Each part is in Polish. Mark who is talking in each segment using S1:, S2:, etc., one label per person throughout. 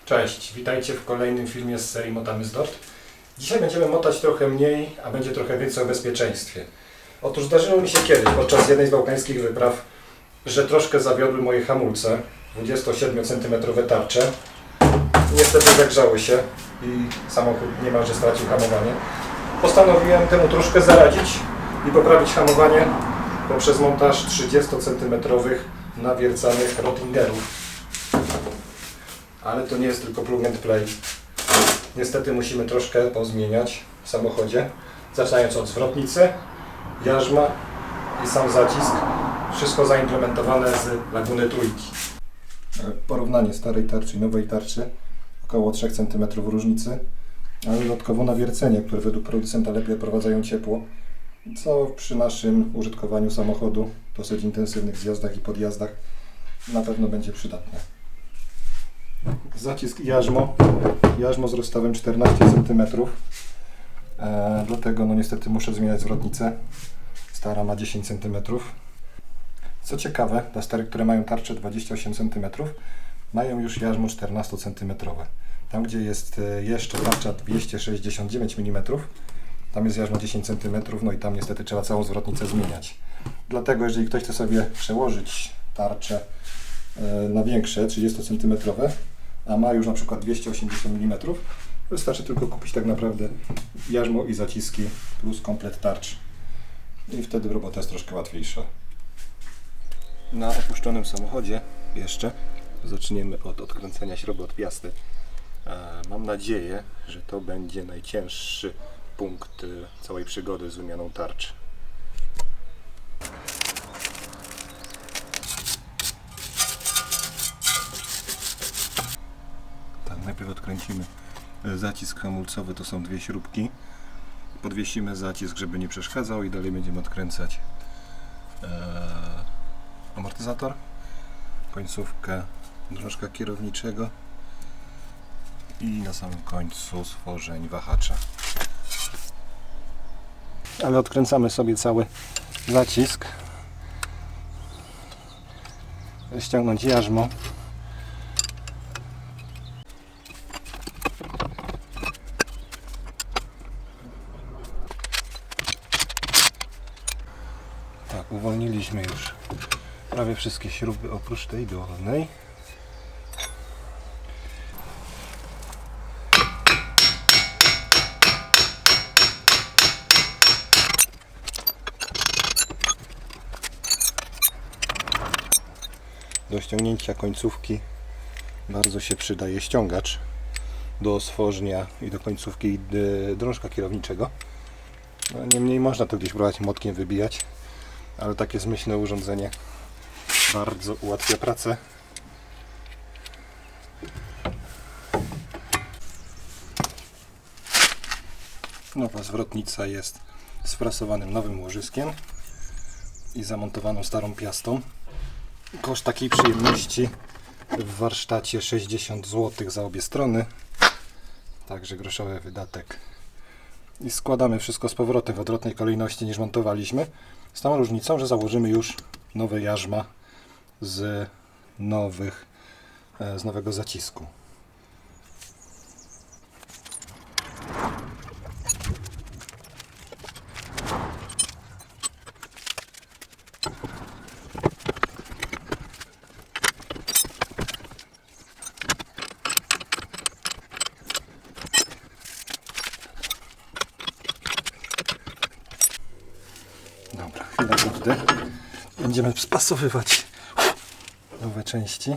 S1: Cześć, witajcie w kolejnym filmie z serii Motamy z Dort. Dzisiaj będziemy motać trochę mniej, a będzie trochę więcej o bezpieczeństwie. Otóż zdarzyło mi się kiedyś podczas jednej z bałkańskich wypraw, że troszkę zawiodły moje hamulce, 27 cm tarcze. Niestety zagrzały się i samochód niemalże stracił hamowanie. Postanowiłem temu troszkę zaradzić i poprawić hamowanie poprzez montaż 30 cm nawiercanych Rottingerów. Ale to nie jest tylko plug and play. Niestety musimy troszkę pozmieniać w samochodzie. Zaczynając od zwrotnicy, jarzma i sam zacisk. Wszystko zaimplementowane z Laguny trójki. Porównanie starej tarczy i nowej tarczy. Około 3 cm różnicy. Ale dodatkowo nawiercenie, które według producenta lepiej odprowadzają ciepło. Co przy naszym użytkowaniu samochodu w dosyć intensywnych zjazdach i podjazdach na pewno będzie przydatne. Zacisk i jarzmo z rozstawem 14 cm. Dlatego niestety muszę zmieniać zwrotnicę. Stara ma 10 cm. Co ciekawe, te stare, które mają tarczę 28 cm, mają już jarzmo 14 cm. Tam, gdzie jest jeszcze tarcza 269 mm, tam jest jarzmo 10 cm, no i tam niestety trzeba całą zwrotnicę zmieniać. Dlatego jeżeli ktoś chce sobie przełożyć tarczę na większe, 30 cm, a ma już na przykład 280 mm, wystarczy tylko kupić tak naprawdę jarzmo i zaciski plus komplet tarcz. I wtedy robota jest troszkę łatwiejsza. Na opuszczonym samochodzie jeszcze zaczniemy od odkręcenia śruby od piasty. Mam nadzieję, że to będzie najcięższy punkt całej przygody z wymianą tarczy. Najpierw odkręcimy zacisk hamulcowy, to są dwie śrubki. Podwiesimy zacisk, żeby nie przeszkadzał i dalej będziemy odkręcać amortyzator, końcówkę drążka kierowniczego i na samym końcu stworzeń wahacza. Ale odkręcamy sobie cały zacisk. Ściągnąć jarzmo. Tak, uwolniliśmy już prawie wszystkie śruby oprócz tej dolnej. Do ściągnięcia końcówki bardzo się przydaje ściągacz do stworznia i do końcówki drążka kierowniczego. Niemniej można to gdzieś próbować młotkiem wybijać, ale takie zmyślne urządzenie bardzo ułatwia pracę. Nowa zwrotnica jest sfrasowanym nowym łożyskiem i zamontowaną starą piastą. Koszt takiej przyjemności w warsztacie 60 zł za obie strony, także groszowy wydatek. I składamy wszystko z powrotem w odwrotnej kolejności niż montowaliśmy, z tą różnicą, że założymy już nowe jarzma z nowego zacisku. Dobra, chwila oddech. Będziemy spasowywać nowe części.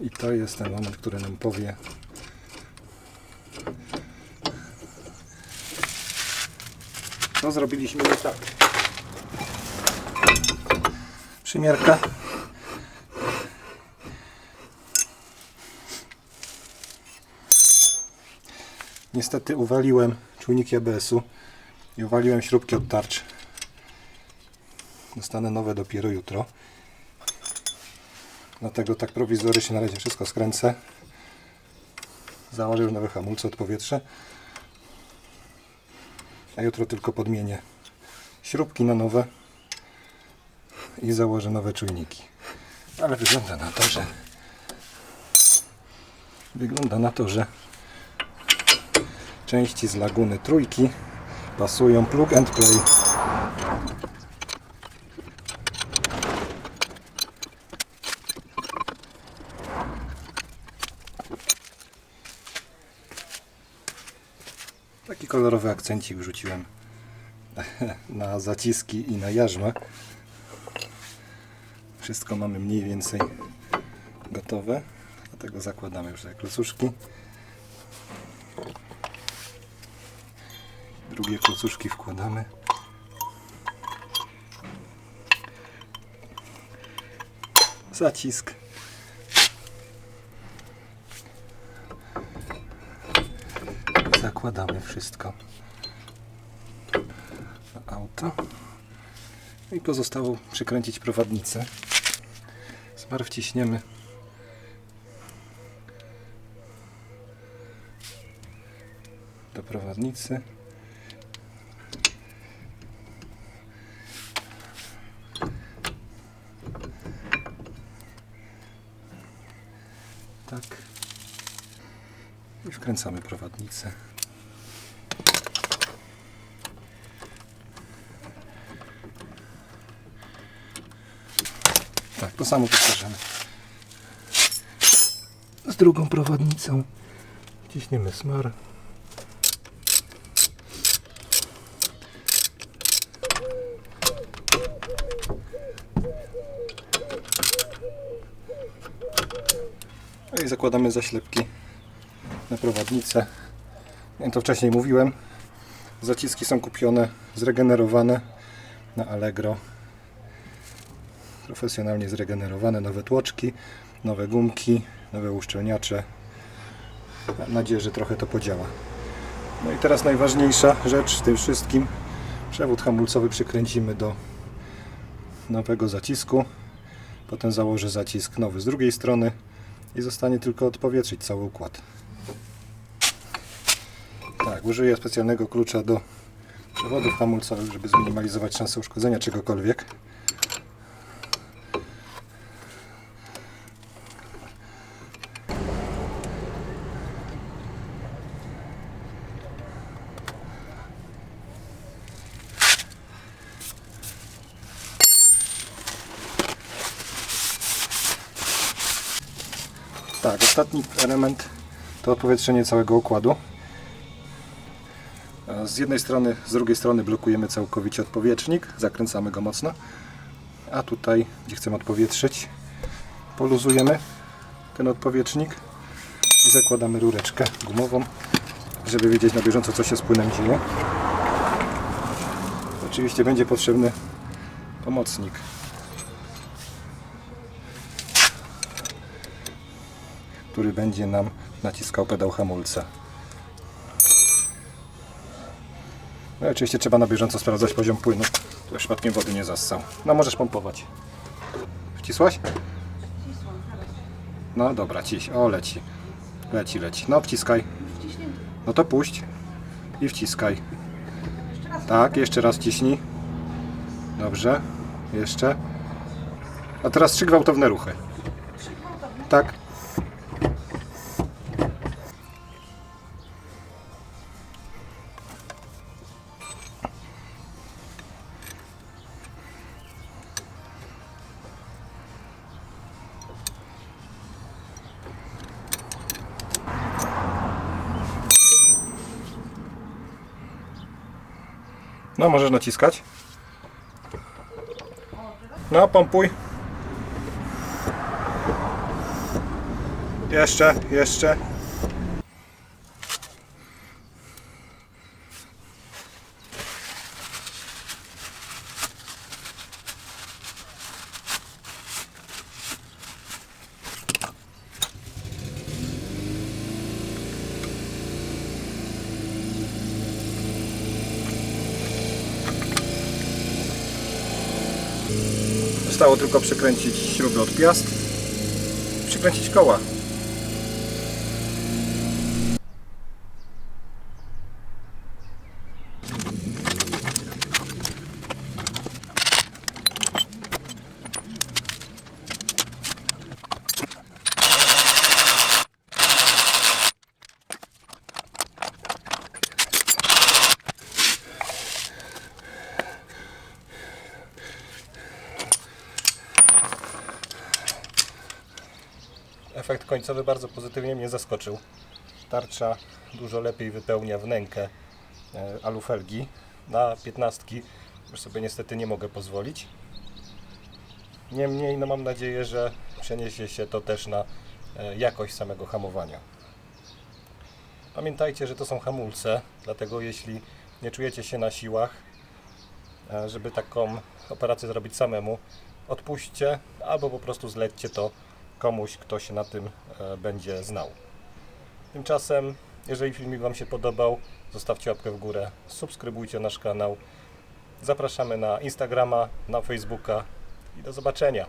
S1: I to jest ten moment, który nam powie, co zrobiliśmy nie tak. Przymiarka. Niestety uwaliłem czujniki ABS-u i uwaliłem śrubki od tarcz. Dostanę nowe dopiero jutro. Dlatego tak prowizorycznie na razie wszystko skręcę. Założę już nowe hamulce od powietrza. A jutro tylko podmienię śrubki na nowe i założę nowe czujniki. Ale wygląda na to, że części z Laguny trójki pasują plug and play. Taki kolorowy akcencik wrzuciłem na zaciski i na jarzmę. Wszystko mamy mniej więcej gotowe, dlatego zakładamy już te klocuszki. Drugie klocuszki wkładamy. Zacisk. Zakładamy wszystko na auto i pozostało przykręcić prowadnicę. Smar wciśniemy do prowadnicy. Tak. I wkręcamy prowadnicę. Tak, to samo powtarzamy z drugą prowadnicą. Wciśniemy smar. No i zakładamy zaślepki na prowadnicę. Jak to wcześniej mówiłem, zaciski są kupione, zregenerowane na Allegro. Profesjonalnie zregenerowane, nowe tłoczki, nowe gumki, nowe uszczelniacze. Mam nadzieję, że trochę to podziała. No i teraz najważniejsza rzecz w tym wszystkim. Przewód hamulcowy przykręcimy do nowego zacisku. Potem założę zacisk nowy z drugiej strony i zostanie tylko odpowietrzyć cały układ. Tak, użyję specjalnego klucza do przewodów hamulcowych, żeby zminimalizować szansę uszkodzenia czegokolwiek. Tak, ostatni element to odpowietrzenie całego układu. Z jednej strony, z drugiej strony blokujemy całkowicie odpowietrznik, zakręcamy go mocno, a tutaj, gdzie chcemy odpowietrzyć, poluzujemy ten odpowietrznik i zakładamy rureczkę gumową, żeby wiedzieć na bieżąco, co się z płynem dzieje. Oczywiście będzie potrzebny pomocnik. Który będzie nam naciskał pedał hamulca. No i oczywiście trzeba na bieżąco sprawdzać poziom płynu, żeby przypadkiem wody nie zassał. No możesz pompować. Wcisłaś? No dobra, ciś. O, leci. Leci. No wciskaj. No to puść. I wciskaj. Tak, jeszcze raz ciśnij. Dobrze. Jeszcze. A teraz 3 gwałtowne ruchy. Tak. No, możesz naciskać. No, pompuj. Jeszcze. Zostało tylko przykręcić śruby od piast, przykręcić koła. efekt końcowy bardzo pozytywnie mnie zaskoczył. Tarcza dużo lepiej wypełnia wnękę alufelgi. Na 15 już sobie niestety nie mogę pozwolić. Niemniej mam nadzieję, że przeniesie się to też na jakość samego hamowania. Pamiętajcie, że to są hamulce, dlatego jeśli nie czujecie się na siłach, żeby taką operację zrobić samemu, odpuśćcie albo po prostu zlećcie to komuś, kto się na tym będzie znał. Tymczasem, jeżeli filmik Wam się podobał, zostawcie łapkę w górę, subskrybujcie nasz kanał. Zapraszamy na Instagrama, na Facebooka i do zobaczenia.